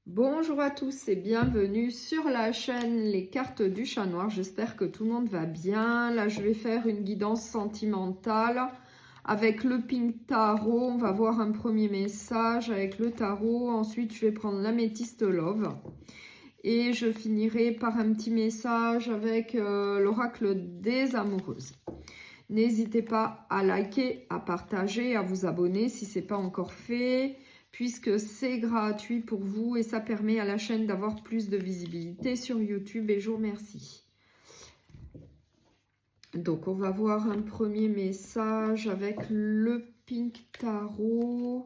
Bonjour à tous et bienvenue sur la chaîne Les Cartes du Chat Noir. J'espère que tout le monde va bien. Là, je vais faire une guidance sentimentale avec le Pink Tarot. On va voir un premier message avec le tarot. Ensuite, je vais prendre l'améthyste Love. Et je finirai par un petit message avec l'oracle des amoureuses. N'hésitez pas à liker, à partager, à vous abonner si ce n'est pas encore fait, puisque c'est gratuit pour vous et ça permet à la chaîne d'avoir plus de visibilité sur YouTube et je vous remercie. Donc on va voir un premier message avec le Pink Tarot.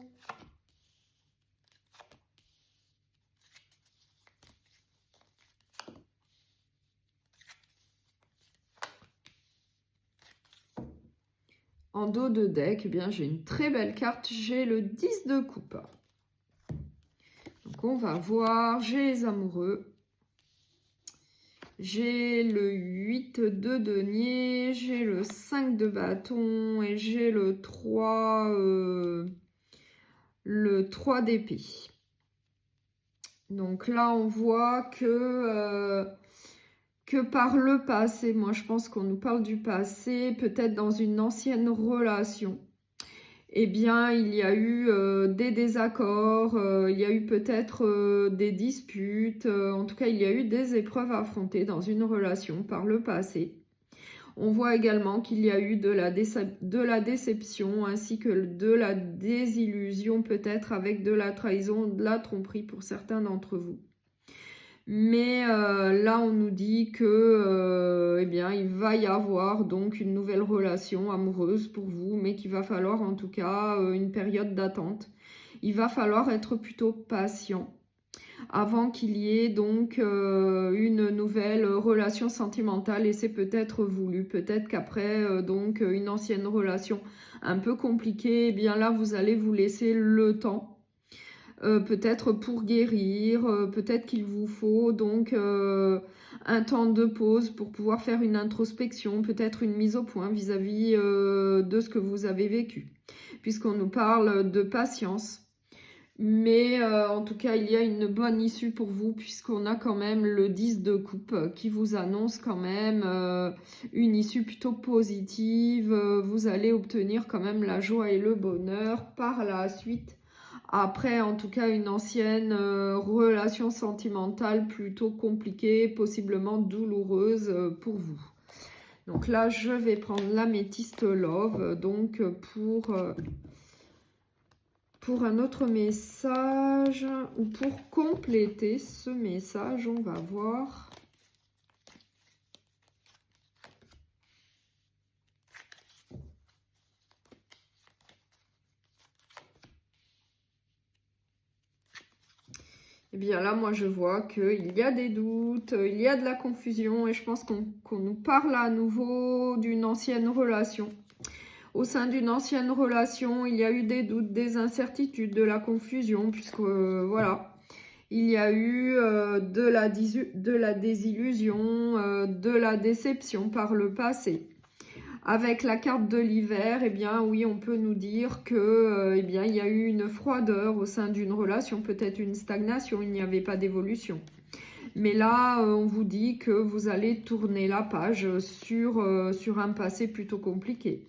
En dos de deck, eh bien j'ai une très belle carte, j'ai le 10 de coupe. Donc on va voir, j'ai les amoureux. J'ai le 8 de denier, j'ai le 5 de bâton et j'ai le 3 d'épée. Donc là, on voit que par le passé, moi je pense qu'on nous parle du passé, peut-être dans une ancienne relation. Eh bien, il y a eu des désaccords, il y a eu peut-être des disputes, en tout cas, il y a eu des épreuves à affronter dans une relation par le passé. On voit également qu'il y a eu de la déception ainsi que de la désillusion, peut-être avec de la trahison, de la tromperie pour certains d'entre vous. Mais là, on nous dit que eh bien, il va y avoir donc une nouvelle relation amoureuse pour vous, mais qu'il va falloir en tout cas une période d'attente. Il va falloir être plutôt patient avant qu'il y ait donc une nouvelle relation sentimentale et c'est peut-être voulu. Peut-être qu'après donc une ancienne relation un peu compliquée, eh bien là, vous allez vous laisser le temps. Peut-être pour guérir, peut-être qu'il vous faut donc un temps de pause pour pouvoir faire une introspection, peut-être une mise au point vis-à-vis de ce que vous avez vécu, puisqu'on nous parle de patience. Mais en tout cas, il y a une bonne issue pour vous, puisqu'on a quand même le 10 de coupe qui vous annonce quand même une issue plutôt positive. Vous allez obtenir quand même la joie et le bonheur par la suite. Après, en tout cas, une ancienne relation sentimentale plutôt compliquée, possiblement douloureuse pour vous. Donc là, je vais prendre l'améthyste Love, donc pour un autre message, ou pour compléter ce message, on va voir. Eh bien là, moi, je vois qu'il y a des doutes, il y a de la confusion et je pense qu'on nous parle à nouveau d'une ancienne relation. Au sein d'une ancienne relation, il y a eu des doutes, des incertitudes, de la confusion, puisque voilà, il y a eu de la désillusion, de la déception par le passé. Avec la carte de l'hiver, eh bien oui, on peut nous dire que eh bien, il y a eu une froideur au sein d'une relation, peut-être une stagnation, il n'y avait pas d'évolution. Mais là, on vous dit que vous allez tourner la page sur un passé plutôt compliqué.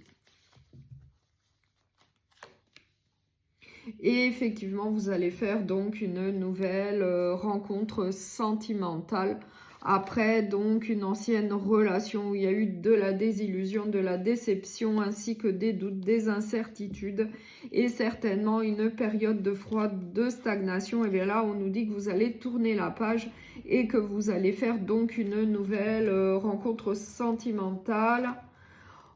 Et effectivement, vous allez faire donc une nouvelle rencontre sentimentale après donc une ancienne relation où il y a eu de la désillusion, de la déception ainsi que des doutes, des incertitudes et certainement une période de froid, de stagnation. Et bien là, on nous dit que vous allez tourner la page et que vous allez faire donc une nouvelle rencontre sentimentale.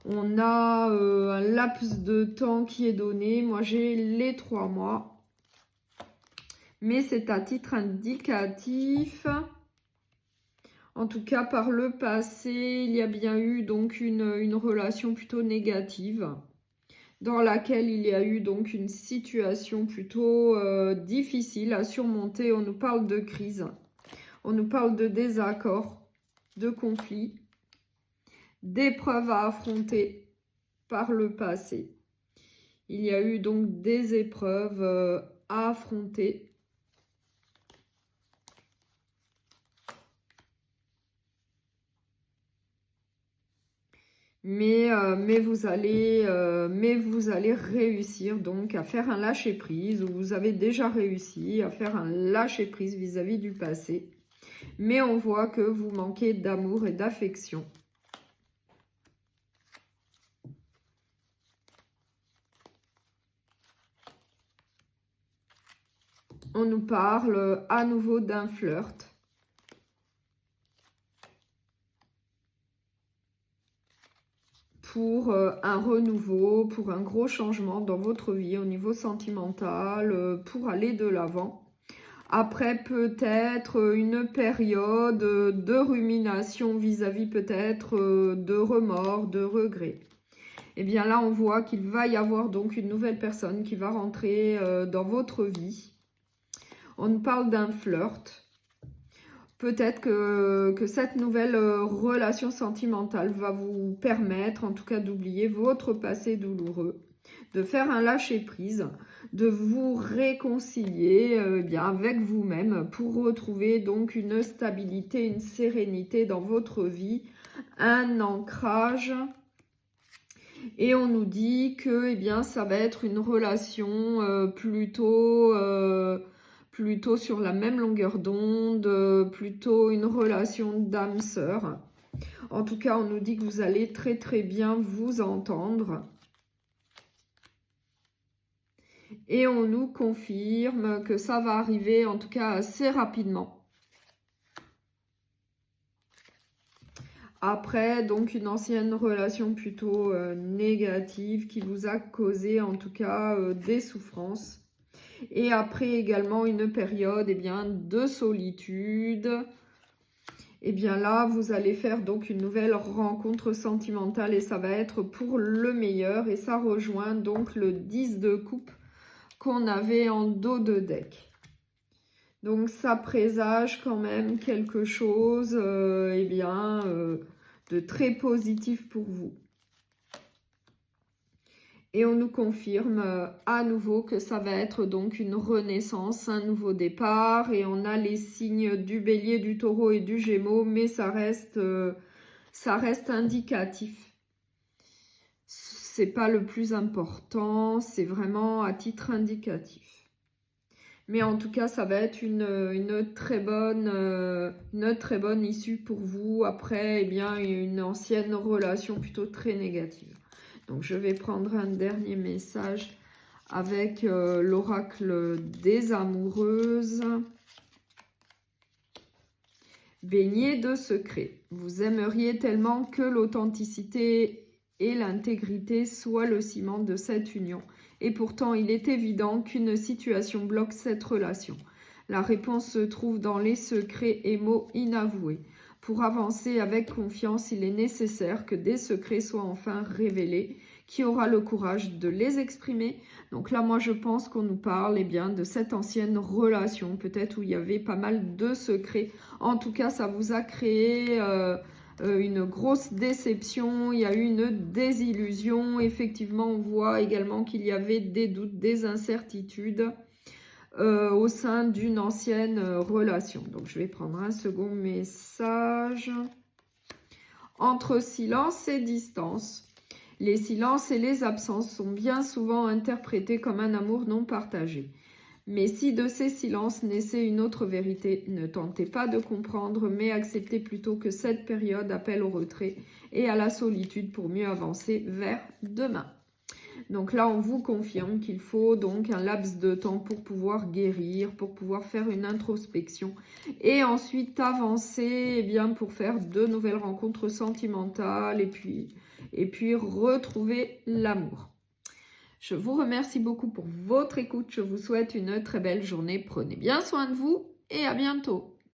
On a un laps de temps qui est donné. Moi, j'ai les 3 mois. Mais c'est à titre indicatif. En tout cas, par le passé, il y a bien eu donc une relation plutôt négative dans laquelle il y a eu donc une situation plutôt difficile à surmonter. On nous parle de crise, on nous parle de désaccord, de conflit, d'épreuves à affronter par le passé. Il y a eu donc des épreuves à affronter. mais vous allez réussir donc à faire un lâcher-prise, ou vous avez déjà réussi à faire un lâcher-prise vis-à-vis du passé. Mais on voit que vous manquez d'amour et d'affection. On nous parle à nouveau d'un flirt. Pour un renouveau, pour un gros changement dans votre vie au niveau sentimental, pour aller de l'avant. Après peut-être une période de rumination vis-à-vis peut-être de remords, de regrets. Et bien là, on voit qu'il va y avoir donc une nouvelle personne qui va rentrer dans votre vie. On nous parle d'un flirt. Peut-être que cette nouvelle relation sentimentale va vous permettre, en tout cas, d'oublier votre passé douloureux, de faire un lâcher-prise, de vous réconcilier bien avec vous-même pour retrouver donc une stabilité, une sérénité dans votre vie, un ancrage. Et on nous dit que bien, ça va être une relation plutôt sur la même longueur d'onde, plutôt une relation d'âme-sœur. En tout cas, on nous dit que vous allez très très bien vous entendre. Et on nous confirme que ça va arriver en tout cas assez rapidement. Après, donc, une ancienne relation plutôt négative qui vous a causé en tout cas des souffrances. Et après également une période de solitude. Et bien là, vous allez faire donc une nouvelle rencontre sentimentale et ça va être pour le meilleur. Et ça rejoint donc le 10 de coupe qu'on avait en dos de deck. Donc ça présage quand même quelque chose de très positif pour vous. Et on nous confirme à nouveau que ça va être donc une renaissance, un nouveau départ. Et on a les signes du bélier, du taureau et du gémeaux, mais ça reste indicatif. C'est pas le plus important, c'est vraiment à titre indicatif. Mais en tout cas, ça va être une très bonne issue pour vous après une ancienne relation plutôt très négative. Donc, je vais prendre un dernier message avec l'oracle des amoureuses. Baignez de secrets. Vous aimeriez tellement que l'authenticité et l'intégrité soient le ciment de cette union. Et pourtant, il est évident qu'une situation bloque cette relation. La réponse se trouve dans les secrets et mots inavoués. Pour avancer avec confiance, il est nécessaire que des secrets soient enfin révélés. Qui aura le courage de les exprimer? Donc là, moi, je pense qu'on nous parle de cette ancienne relation, peut-être où il y avait pas mal de secrets. En tout cas, ça vous a créé une grosse déception, il y a eu une désillusion. Effectivement, on voit également qu'il y avait des doutes, des incertitudes au sein d'une ancienne relation. Donc, je vais prendre un second message. Entre silence et distance. Les silences et les absences sont bien souvent interprétés comme un amour non partagé. Mais si de ces silences naissait une autre vérité, ne tentez pas de comprendre, mais acceptez plutôt que cette période appelle au retrait et à la solitude pour mieux avancer vers demain. Donc là, on vous confirme qu'il faut donc un laps de temps pour pouvoir guérir, pour pouvoir faire une introspection et ensuite avancer pour faire de nouvelles rencontres sentimentales et puis retrouver l'amour. Je vous remercie beaucoup pour votre écoute. Je vous souhaite une très belle journée. Prenez bien soin de vous et à bientôt.